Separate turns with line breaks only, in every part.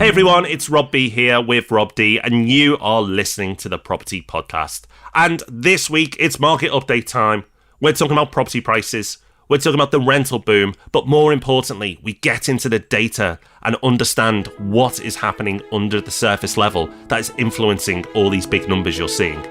Hey everyone, it's Rob B here with Rob D, and you are listening to the Property Podcast. And this week, it's market update time. We're talking about property prices, we're talking about the rental boom, but more importantly, we get into the data and understand what is happening under the surface level that is influencing all these big numbers you're seeing.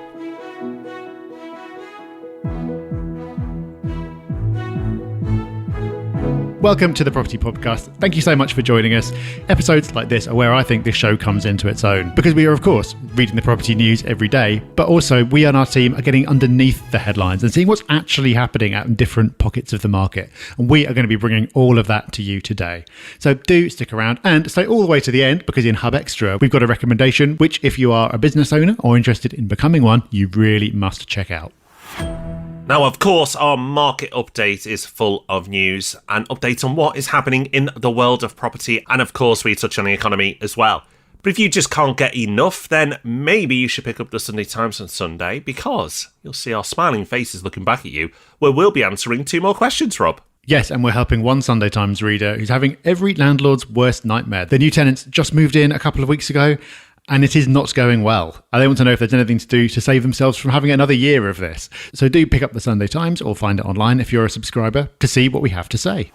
Welcome to the Property Podcast. Thank you so much for joining us. Episodes like this are where I think this show comes into its own, because we are, of course, reading the property news every day, but also we and our team are getting underneath the headlines and seeing what's actually happening out in different pockets of the market. And we are going to be bringing all of that to you today. So do stick around and stay all the way to the end, because in Hub Extra, we've got a recommendation, which if you are a business owner or interested in becoming one, you really must check out.
Now, of course, our market update is full of news and updates on what is happening in the world of property. And of course, we touch on the economy as well. But if you just can't get enough, then maybe you should pick up the Sunday Times on Sunday, because you'll see our smiling faces looking back at you, where we'll be answering 2 more questions, Rob.
Yes, and we're helping one Sunday Times reader who's having every landlord's worst nightmare. The new tenants just moved in a couple of weeks ago, and it is not going well. And they want to know if there's anything to do to save themselves from having another year of this. So do pick up the Sunday Times or find it online if you're a subscriber to see what we have to say.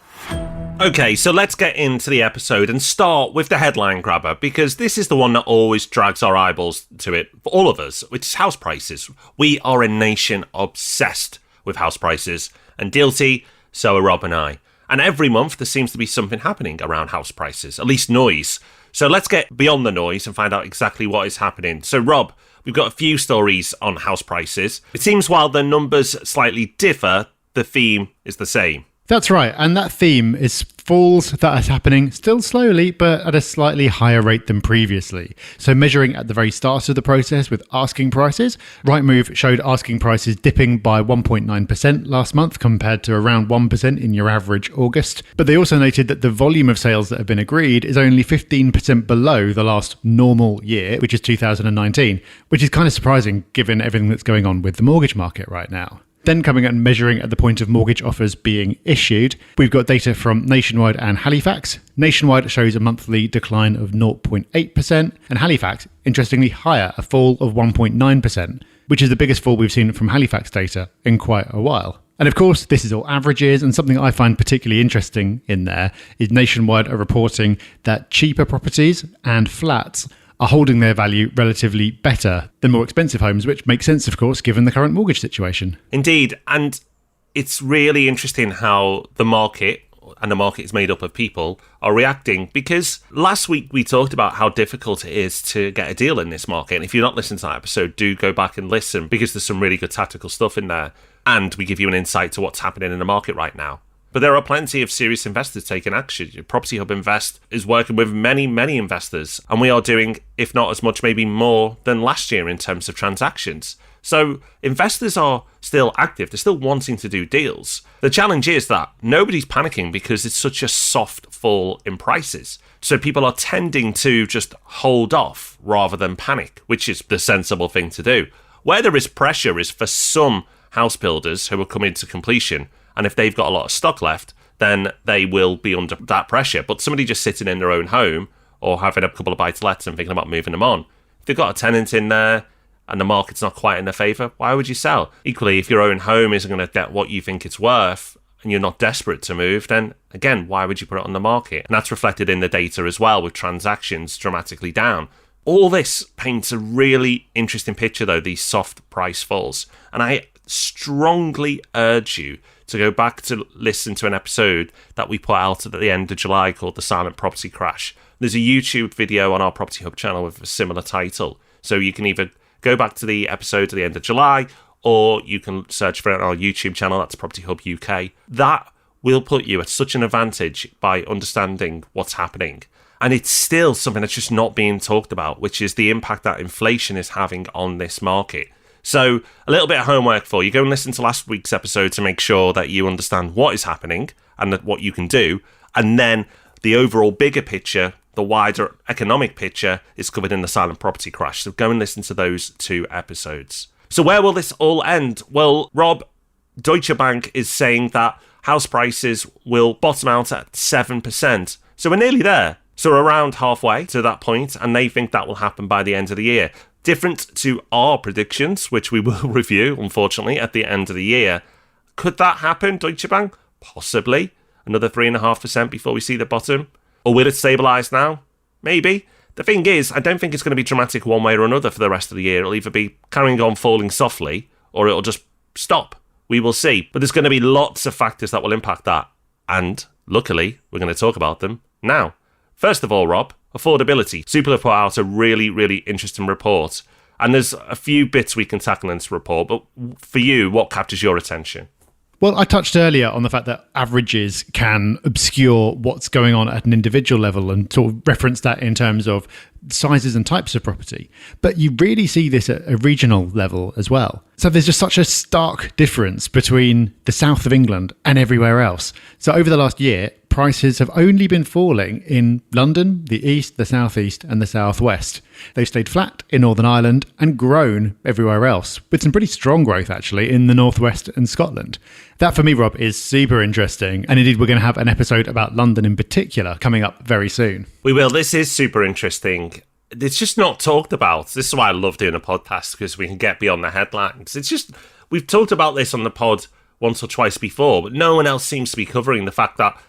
Okay, so let's get into the episode and start with the headline grabber, because this is the one that always drags our eyeballs to it for all of us, which is house prices. We are a nation obsessed with house prices, and guilty, so are Rob and I. And every month there seems to be something happening around house prices, at least noise. So let's get beyond the noise and find out exactly what is happening. So Rob, we've got a few stories on house prices. It seems while the numbers slightly differ, the theme is the same.
That's right, and that theme is falls that is happening still slowly, but at a slightly higher rate than previously. So measuring at the very start of the process with asking prices, Rightmove showed asking prices dipping by 1.9% last month compared to around 1% in your average August. But they also noted that the volume of sales that have been agreed is only 15% below the last normal year, which is 2019, which is kind of surprising given everything that's going on with the mortgage market right now. Then coming and measuring at the point of mortgage offers being issued, we've got data from Nationwide and Halifax. Nationwide shows a monthly decline of 0.8%, and Halifax, interestingly higher, a fall of 1.9%, which is the biggest fall we've seen from Halifax data in quite a while. And of course, this is all averages, and something I find particularly interesting in there is Nationwide are reporting that cheaper properties and flats are holding their value relatively better than more expensive homes, which makes sense, of course, given the current mortgage situation.
Indeed, and it's really interesting how the market, and the market is made up of people, are reacting, because last week we talked about how difficult it is to get a deal in this market. And if you're not listening to that episode, do go back and listen, because there's some really good tactical stuff in there. And we give you an insight to what's happening in the market right now. But there are plenty of serious investors taking action. Property Hub Invest is working with many, many investors, and we are doing, if not as much, maybe more than last year in terms of transactions. So investors are still active. They're still wanting to do deals. The challenge is that nobody's panicking because it's such a soft fall in prices. So people are tending to just hold off rather than panic, which is the sensible thing to do. Where there is pressure is for some house builders who are coming to completion, and if they've got a lot of stock left, then they will be under that pressure. But somebody just sitting in their own home or having a couple of buy-to-lets and thinking about moving them on, if they've got a tenant in there and the market's not quite in their favour, why would you sell? Equally, if your own home isn't going to get what you think it's worth and you're not desperate to move, then again, why would you put it on the market? And that's reflected in the data as well, with transactions dramatically down. All this paints a really interesting picture, though, these soft price falls. And I strongly urge you to go back to listen to an episode that we put out at the end of July called The Silent Property Crash. There's a YouTube video on our Property Hub channel with a similar title. So you can either go back to the episode at the end of July, or you can search for it on our YouTube channel, that's Property Hub UK. That will put you at such an advantage by understanding what's happening. And it's still something that's just not being talked about, which is the impact that inflation is having on this market. So a little bit of homework for you. Go and listen to last week's episode to make sure that you understand what is happening and what you can do. And then the overall bigger picture, the wider economic picture, is covered in the Silent Property Crash. So go and listen to those 2 episodes. So where will this all end? Well, Rob, Deutsche Bank is saying that house prices will bottom out at 7%. So we're nearly there. So we're around halfway to that point, and they think that will happen by the end of the year. Different to our predictions, which we will review, unfortunately, at the end of the year. Could that happen, Deutsche Bank? Possibly. Another 3.5% before we see the bottom? Or will it stabilise now? Maybe. The thing is, I don't think it's going to be dramatic one way or another for the rest of the year. It'll either be carrying on falling softly, or it'll just stop. We will see. But there's going to be lots of factors that will impact that. And, luckily, we're going to talk about them now. First of all, Rob, affordability. Super have put out a really, really interesting report. And there's a few bits we can tackle in this report. But for you, what captures your attention?
Well, I touched earlier on the fact that averages can obscure what's going on at an individual level and sort of reference that in terms of sizes and types of property. But you really see this at a regional level as well. So there's just such a stark difference between the south of England and everywhere else. So over the last year, prices have only been falling in London, the east, the southeast and the southwest. They've stayed flat in Northern Ireland and grown everywhere else, with some pretty strong growth actually in the northwest and Scotland. That for me, Rob, is super interesting. And indeed, we're going to have an episode about London in particular coming up very soon.
We will. This is super interesting. It's just not talked about. This is why I love doing a podcast, because we can get beyond the headlines. It's just, we've talked about this on the pod once or twice before, but no one else seems to be covering the fact that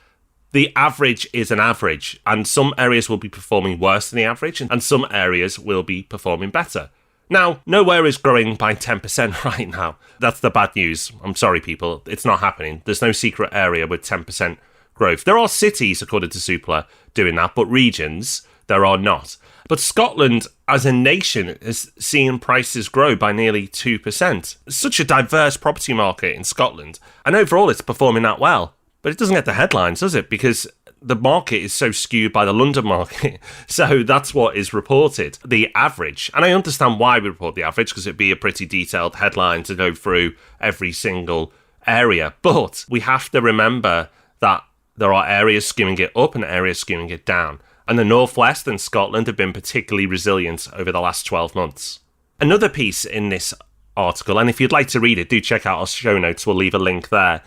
the average is an average, and some areas will be performing worse than the average, and some areas will be performing better. Now, nowhere is growing by 10% right now. That's the bad news. I'm sorry, people. It's not happening. There's no secret area with 10% growth. There are cities, according to Supla, doing that, but regions, there are not. But Scotland, as a nation, is seeing prices grow by nearly 2%. It's such a diverse property market in Scotland, and overall it's performing that well. But it doesn't get the headlines, does it? Because the market is so skewed by the London market. So that's what is reported, the average. And I understand why we report the average, because it'd be a pretty detailed headline to go through every single area. But we have to remember that there are areas skewing it up and areas skewing it down. And the Northwest and Scotland have been particularly resilient over the last 12 months. Another piece in this article, and if you'd like to read it, do check out our show notes. We'll leave a link there,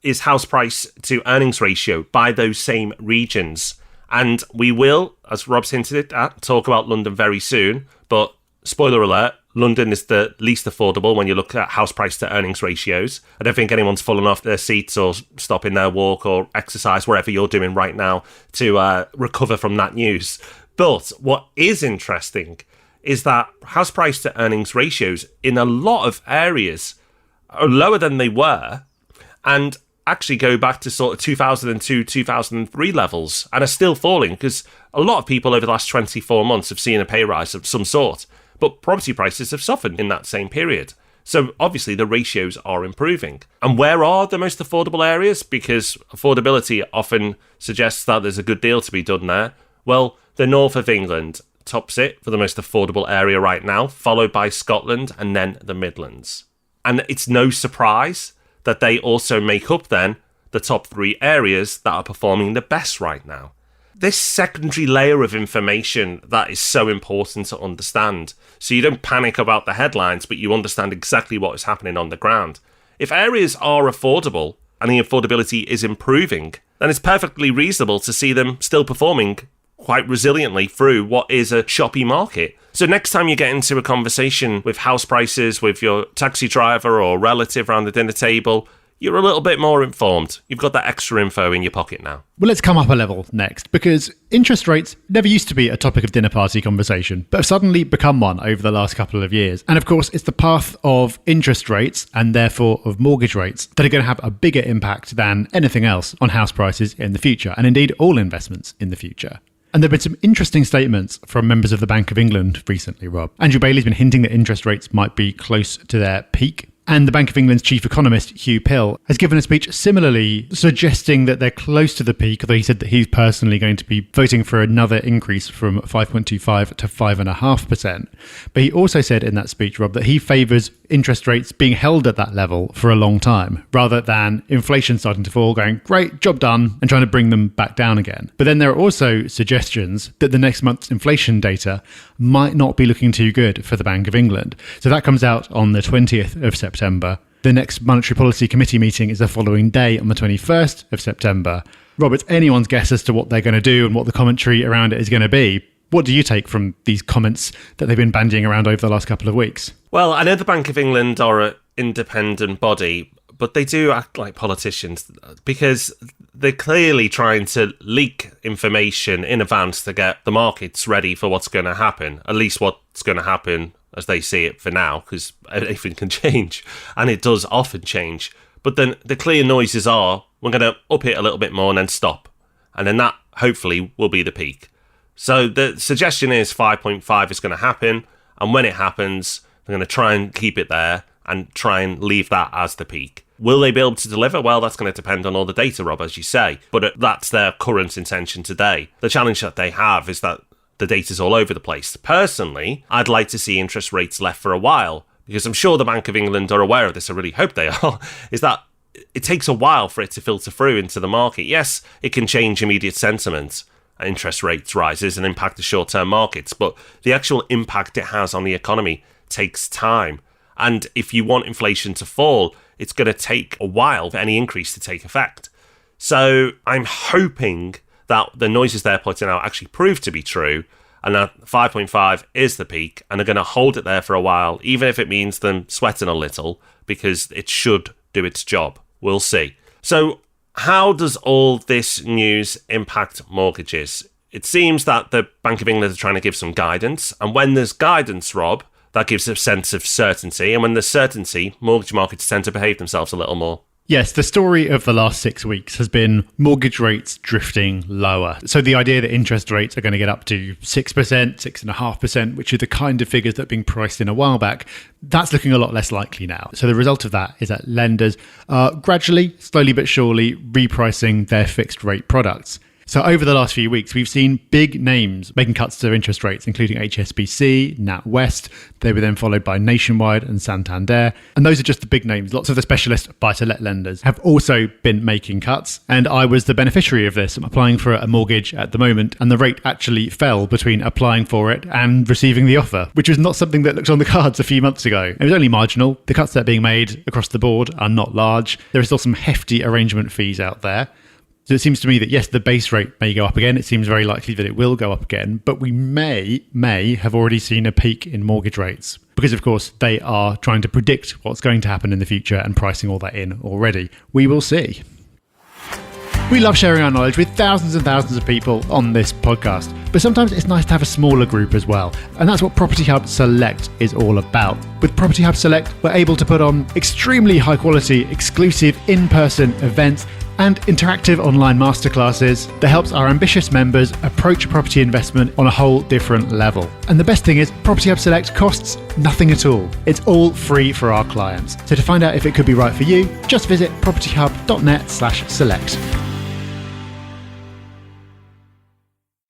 is house price to earnings ratio by those same regions. And we will, as Rob's hinted at, talk about London very soon. But spoiler alert, London is the least affordable when you look at house price to earnings ratios. I don't think anyone's fallen off their seats or stopping their walk or exercise, wherever you're doing right now, to recover from that news. But what is interesting is that house price to earnings ratios in a lot of areas are lower than they were, and actually go back to sort of 2002, 2003 levels, and are still falling, because a lot of people over the last 24 months have seen a pay rise of some sort. But property prices have suffered in that same period. So obviously the ratios are improving. And where are the most affordable areas? Because affordability often suggests that there's a good deal to be done there. Well, the north of England tops it for the most affordable area right now, followed by Scotland and then the Midlands. And it's no surprise that they also make up then the top three areas that are performing the best right now. This secondary layer of information that is so important to understand, so you don't panic about the headlines, but you understand exactly what is happening on the ground. If areas are affordable and the affordability is improving, then it's perfectly reasonable to see them still performing quite resiliently through what is a choppy market. So next time you get into a conversation with house prices, with your taxi driver or relative around the dinner table, you're a little bit more informed. You've got that extra info in your pocket now.
Well, let's come up a level next, because interest rates never used to be a topic of dinner party conversation, but have suddenly become one over the last couple of years. And of course, it's the path of interest rates, and therefore of mortgage rates, that are going to have a bigger impact than anything else on house prices in the future, and indeed all investments in the future. And there have been some interesting statements from members of the Bank of England recently, Rob. Andrew Bailey's been hinting that interest rates might be close to their peak. And the Bank of England's chief economist, Hugh Pill, has given a speech similarly suggesting that they're close to the peak, although he said that he's personally going to be voting for another increase from 5.25 to 5.5%. But he also said in that speech, Rob, that he favours interest rates being held at that level for a long time, rather than inflation starting to fall, going, great, job done, and trying to bring them back down again. But then there are also suggestions that the next month's inflation data might not be looking too good for the Bank of England. So that comes out on the 20th of September. The next Monetary Policy Committee meeting is the following day on the 21st of September. Rob, it's anyone's guess as to what they're going to do and what the commentary around it is going to be. What do you take from these comments that they've been bandying around over the last couple of weeks?
Well, I know the Bank of England are an independent body, but they do act like politicians because they're clearly trying to leak information in advance to get the markets ready for what's going to happen, at least what's going to happen as they see it for now, because anything can change, and it does often change. But then the clear noises are, we're going to up it a little bit more and then stop. And then that, hopefully, will be the peak. So the suggestion is 5.5 is going to happen. And when it happens, they're going to try and keep it there and try and leave that as the peak. Will they be able to deliver? Well, that's going to depend on all the data, Rob, as you say. But that's their current intention today. The challenge that they have is that the data's all over the place. Personally, I'd like to see interest rates left for a while, because I'm sure the Bank of England are aware of this. I really hope they are, is that it takes a while for it to filter through into the market. Yes, it can change immediate sentiment. Interest rates rises and impact the short-term markets, but the actual impact it has on the economy takes time. And if you want inflation to fall, it's going to take a while for any increase to take effect. So I'm hoping that the noises they're putting out actually prove to be true, and that 5.5 is the peak, and they're going to hold it there for a while, even if it means them sweating a little, because it should do its job. We'll see. So how does all this news impact mortgages? It seems that the Bank of England are trying to give some guidance, and when there's guidance, Rob, that gives a sense of certainty, and when there's certainty, mortgage markets tend to behave themselves a little more.
Yes, the story of the last 6 weeks has been mortgage rates drifting lower. So the idea that interest rates are going to get up to 6%, 6.5%, which are the kind of figures that are being priced in a while back, that's looking a lot less likely now. So the result of that is that lenders are gradually, slowly but surely, repricing their fixed rate products. So over the last few weeks, we've seen big names making cuts to their interest rates, including HSBC, NatWest. They were then followed by Nationwide and Santander. And those are just the big names. Lots of the specialist buy-to-let lenders have also been making cuts. And I was the beneficiary of this. I'm applying for a mortgage at the moment, and the rate actually fell between applying for it and receiving the offer, which was not something that looked on the cards a few months ago. It was only marginal. The cuts that are being made across the board are not large. There are still some hefty arrangement fees out there. So it seems to me that, yes, the base rate may go up again. It seems very likely that it will go up again, but we may have already seen a peak in mortgage rates because, of course, they are trying to predict what's going to happen in the future and pricing all that in already. We will see. We love sharing our knowledge with thousands and thousands of people on this podcast, but sometimes it's nice to have a smaller group as well. And that's what Property Hub Select is all about. With Property Hub Select, we're able to put on extremely high quality, exclusive in-person events and interactive online masterclasses that helps our ambitious members approach property investment on a whole different level. And the best thing is, Property Hub Select costs nothing at all. It's all free for our clients. So to find out if it could be right for you, just visit propertyhub.net/select.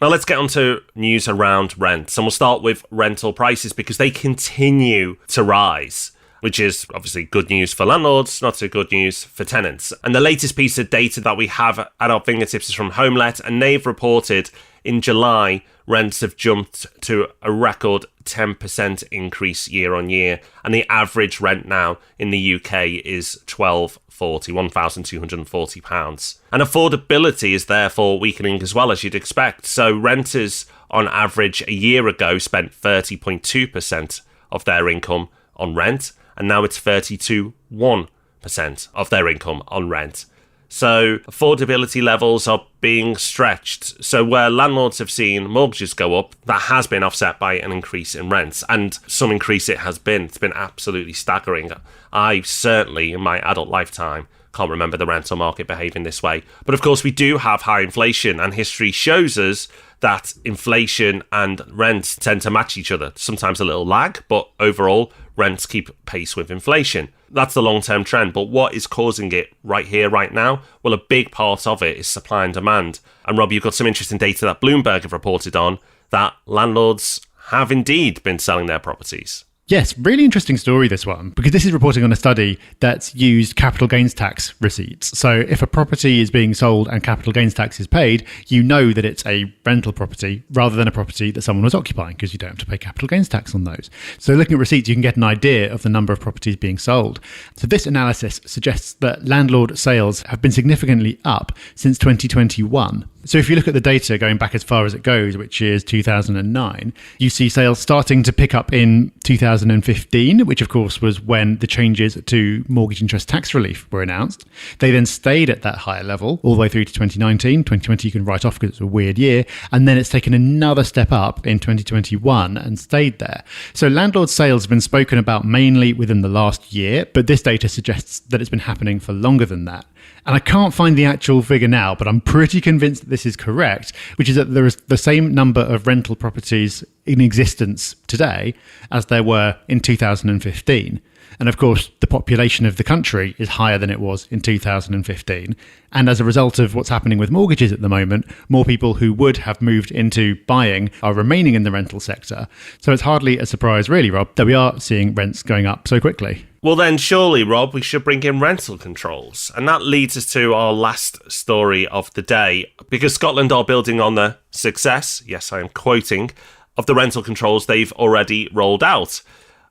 Now let's get on to news around rents, and we'll start with rental prices because they continue to rise, which is obviously good news for landlords, not so good news for tenants. And the latest piece of data that we have at our fingertips is from HomeLet, and they've reported in July rents have jumped to a record 10% increase year on year, and the average rent now in the UK is £1,240. And affordability is therefore weakening as well, as you'd expect. So renters on average a year ago spent 30.2% of their income on rent, and now it's 32.1% of their income on rent. So affordability levels are being stretched. So where landlords have seen mortgages go up, that has been offset by an increase in rents. And some increase it has been. It's been absolutely staggering. I certainly, in my adult lifetime, can't remember the rental market behaving this way. But of course, we do have high inflation, and history shows us that inflation and rents tend to match each other. Sometimes a little lag, but overall, rents keep pace with inflation. That's the long-term trend, but what is causing it right here, right now? Well, a big part of it is supply and demand. And Rob, you've got some interesting data that Bloomberg have reported on, that landlords have indeed been selling their properties.
Yes, really interesting story, this one, because this is reporting on a study that's used capital gains tax receipts. So if a property is being sold and capital gains tax is paid, you know that it's a rental property rather than a property that someone was occupying, because you don't have to pay capital gains tax on those. So looking at receipts, you can get an idea of the number of properties being sold. So this analysis suggests that landlord sales have been significantly up since 2021. So if you look at the data going back as far as it goes, which is 2009, you see sales starting to pick up in 2015, which of course was when the changes to mortgage interest tax relief were announced. They then stayed at that higher level all the way through to 2019. 2020 you can write off because it's a weird year. And then it's taken another step up in 2021 and stayed there. So landlord sales have been spoken about mainly within the last year, but this data suggests that it's been happening for longer than that. And I can't find the actual figure now, but I'm pretty convinced that this is correct, which is that there is the same number of rental properties in existence today as there were in 2015. And of course, the population of the country is higher than it was in 2015. And as a result of what's happening with mortgages at the moment, more people who would have moved into buying are remaining in the rental sector. So it's hardly a surprise, really, Rob, that we are seeing rents going up so quickly.
Well then, surely, Rob, we should bring in rental controls. And that leads us to our last story of the day, because Scotland are building on the success, yes, I am quoting, of the rental controls they've already rolled out.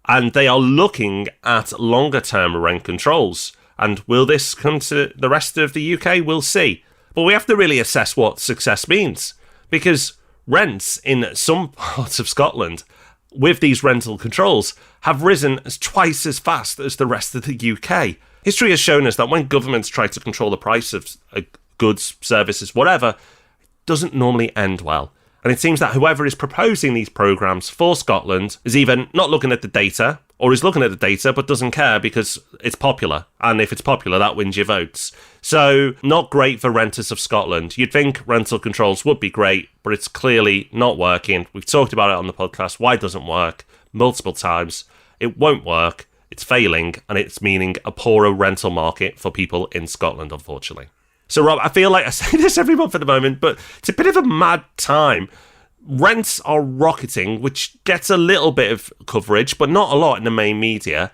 And they are looking at longer-term rent controls. And will this come to the rest of the UK? We'll see. But we have to really assess what success means, because rents in some parts of Scotland with these rental controls have risen twice as fast as the rest of the UK. History has shown us that when governments try to control the price of goods, services, whatever, it doesn't normally end well. And it seems that whoever is proposing these programmes for Scotland is either not looking at the data, or is looking at the data but doesn't care because it's popular. And if it's popular, that wins your votes. So, not great for renters of Scotland. You'd think rental controls would be great, but it's clearly not working. We've talked about it on the podcast, why it doesn't work, multiple times. It won't work, it's failing, and it's meaning a poorer rental market for people in Scotland, unfortunately. So, Rob, I feel like I say this every month at the moment, but it's a bit of a mad time. Rents are rocketing, which gets a little bit of coverage, but not a lot in the main media.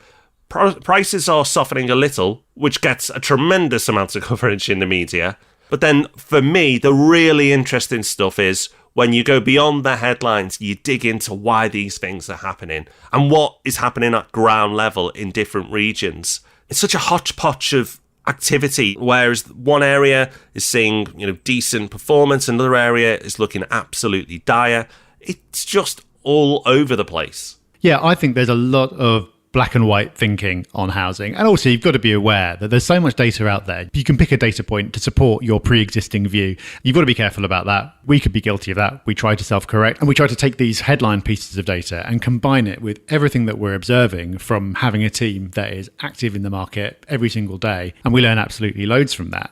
Prices are softening a little, which gets a tremendous amount of coverage in the media. But then, for me, the really interesting stuff is when you go beyond the headlines, you dig into why these things are happening and what is happening at ground level in different regions. It's such a hodgepodge of activity, whereas one area is seeing, decent performance, another area is looking absolutely dire. It's just all over the place.
Yeah, I think there's a lot of black and white thinking on housing. And also, you've got to be aware that there's so much data out there. You can pick a data point to support your pre-existing view. You've got to be careful about that. We could be guilty of that. We try to self-correct, and we try to take these headline pieces of data and combine it with everything that we're observing from having a team that is active in the market every single day. And we learn absolutely loads from that.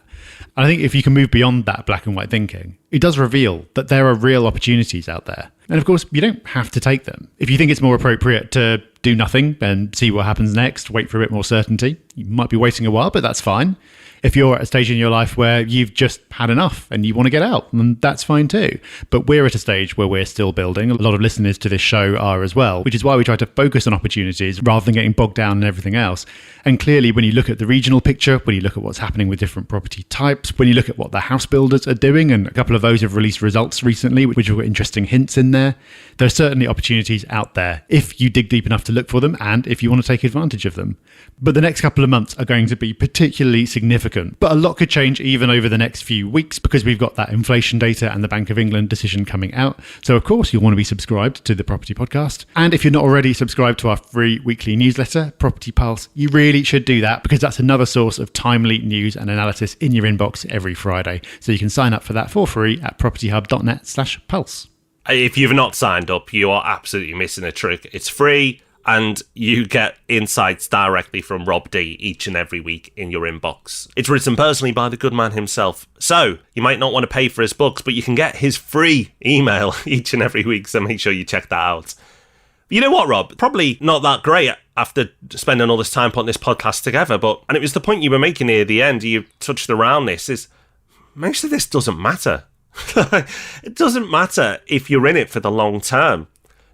And I think if you can move beyond that black and white thinking, it does reveal that there are real opportunities out there. And of course, you don't have to take them. If you think it's more appropriate to do nothing and see what happens next, wait for a bit more certainty, you might be waiting a while, but that's fine. If you're at a stage in your life where you've just had enough and you want to get out, then that's fine too. But we're at a stage where we're still building. A lot of listeners to this show are as well, which is why we try to focus on opportunities rather than getting bogged down in everything else. And clearly, when you look at the regional picture, when you look at what's happening with different property types, when you look at what the house builders are doing, and a couple of those have released results recently, which have got interesting hints in there, there are certainly opportunities out there if you dig deep enough to look for them and if you want to take advantage of them. But the next couple of months are going to be particularly significant. But a lot could change even over the next few weeks because we've got that inflation data and the Bank of England decision coming out. So, of course, you'll want to be subscribed to the Property Podcast. And if you're not already subscribed to our free weekly newsletter, Property Pulse, you really should do that because that's another source of timely news and analysis in your inbox every Friday. So you can sign up for that for free at propertyhub.net/pulse.
If you've not signed up, you are absolutely missing a trick. It's free, and you get insights directly from Rob D each and every week in your inbox. It's written personally by the good man himself. So, you might not want to pay for his books, but you can get his free email each and every week, so make sure you check that out. You know what, Rob? Probably not that great after spending all this time putting this podcast together, and it was the point you were making near the end, you touched around this, is most of this doesn't matter. It doesn't matter if you're in it for the long term.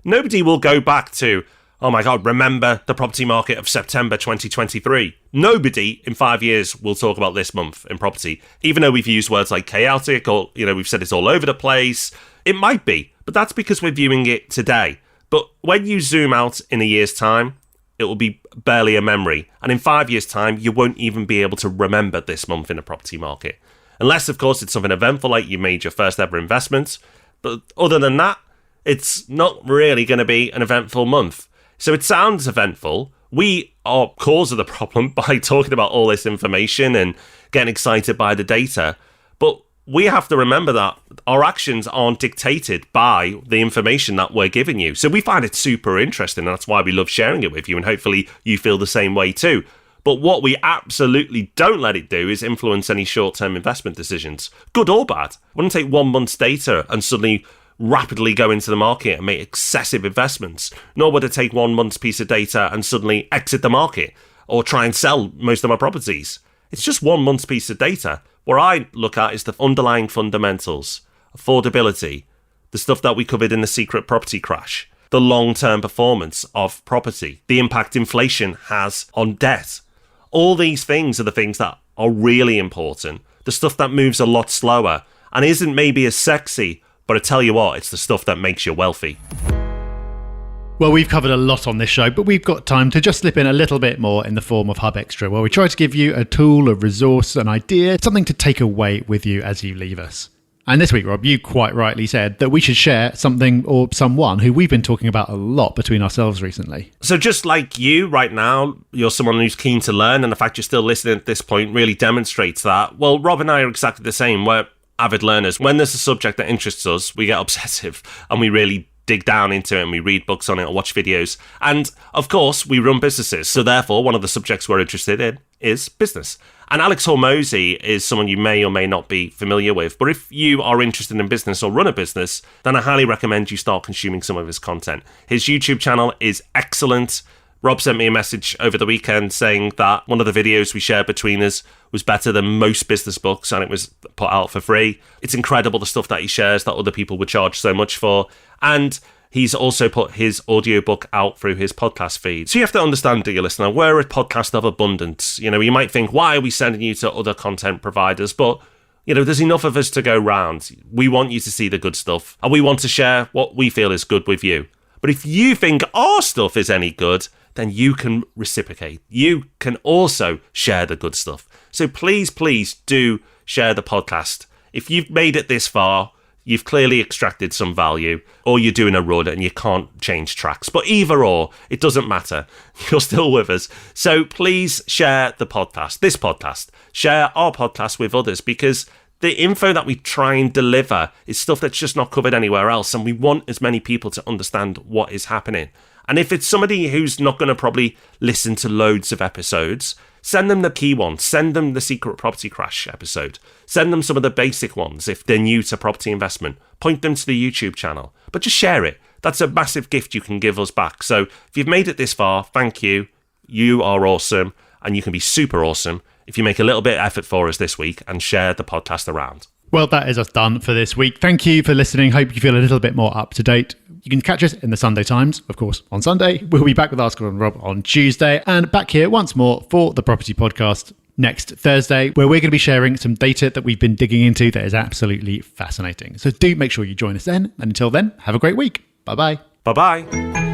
Nobody will go back to, oh my God, remember the property market of September 2023. Nobody in 5 years will talk about this month in property, even though we've used words like chaotic or, we've said it's all over the place. It might be, but that's because we're viewing it today. But when you zoom out in a year's time, it will be barely a memory. And in 5 years' time, you won't even be able to remember this month in the property market. Unless, of course, it's something eventful like you made your first ever investment. But other than that, it's not really going to be an eventful month. So it sounds eventful. We are cause of the problem by talking about all this information and getting excited by the data. But we have to remember that our actions aren't dictated by the information that we're giving you. So we find it super interesting, and that's why we love sharing it with you, and hopefully you feel the same way too. But what we absolutely don't let it do is influence any short-term investment decisions, good or bad. Wouldn't take 1 month's data and suddenly rapidly go into the market and make excessive investments, nor would it take 1 month's piece of data and suddenly exit the market or try and sell most of my properties. It's just 1 month's piece of data. What I look at is the underlying fundamentals, affordability, the stuff that we covered in the secret property crash, the long-term performance of property, the impact inflation has on debt. All these things are the things that are really important, the stuff that moves a lot slower and isn't maybe as sexy, but I tell you what, it's the stuff that makes you wealthy.
Well, we've covered a lot on this show, but we've got time to just slip in a little bit more in the form of Hub Extra, where we try to give you a tool, a resource, an idea, something to take away with you as you leave us. And this week, Rob, you quite rightly said that we should share something or someone who we've been talking about a lot between ourselves recently.
So just like you right now, you're someone who's keen to learn, and the fact you're still listening at this point really demonstrates that. Well, Rob and I are exactly the same. We're avid learners. When there's a subject that interests us, we get obsessive and we really dig down into it and we read books on it or watch videos. And of course, we run businesses. So therefore, one of the subjects we're interested in is business. And Alex Hormozy is someone you may or may not be familiar with. But if you are interested in business or run a business, then I highly recommend you start consuming some of his content. His YouTube channel is excellent. Rob sent me a message over the weekend saying that one of the videos we shared between us was better than most business books, and it was put out for free. It's incredible the stuff that he shares that other people would charge so much for. And he's also put his audiobook out through his podcast feed. So you have to understand, dear listener, we're a podcast of abundance. You might think, why are we sending you to other content providers? But there's enough of us to go round. We want you to see the good stuff, and we want to share what we feel is good with you. But if you think our stuff is any good, then you can reciprocate. You can also share the good stuff. So please do share the podcast. If you've made it this far, you've clearly extracted some value, or you're doing a run and you can't change tracks. But either or, it doesn't matter. You're still with us. So please share the podcast, this podcast. Share our podcast with others, because the info that we try and deliver is stuff that's just not covered anywhere else. And we want as many people to understand what is happening. And if it's somebody who's not going to probably listen to loads of episodes, send them the key ones. Send them the Secret Property Crash episode. Send them some of the basic ones if they're new to property investment. Point them to the YouTube channel. But just share it. That's a massive gift you can give us back. So if you've made it this far, thank you. You are awesome, and you can be super awesome if you make a little bit of effort for us this week and share the podcast around.
Well, that is us done for this week. Thank you for listening. Hope you feel a little bit more up to date. You can catch us in the Sunday Times, of course, on Sunday. We'll be back with Ask and Rob on Tuesday, and back here once more for the Property Podcast next Thursday, where we're going to be sharing some data that we've been digging into that is absolutely fascinating. So do make sure you join us then. And until then, have a great week. Bye-bye.
Bye-bye.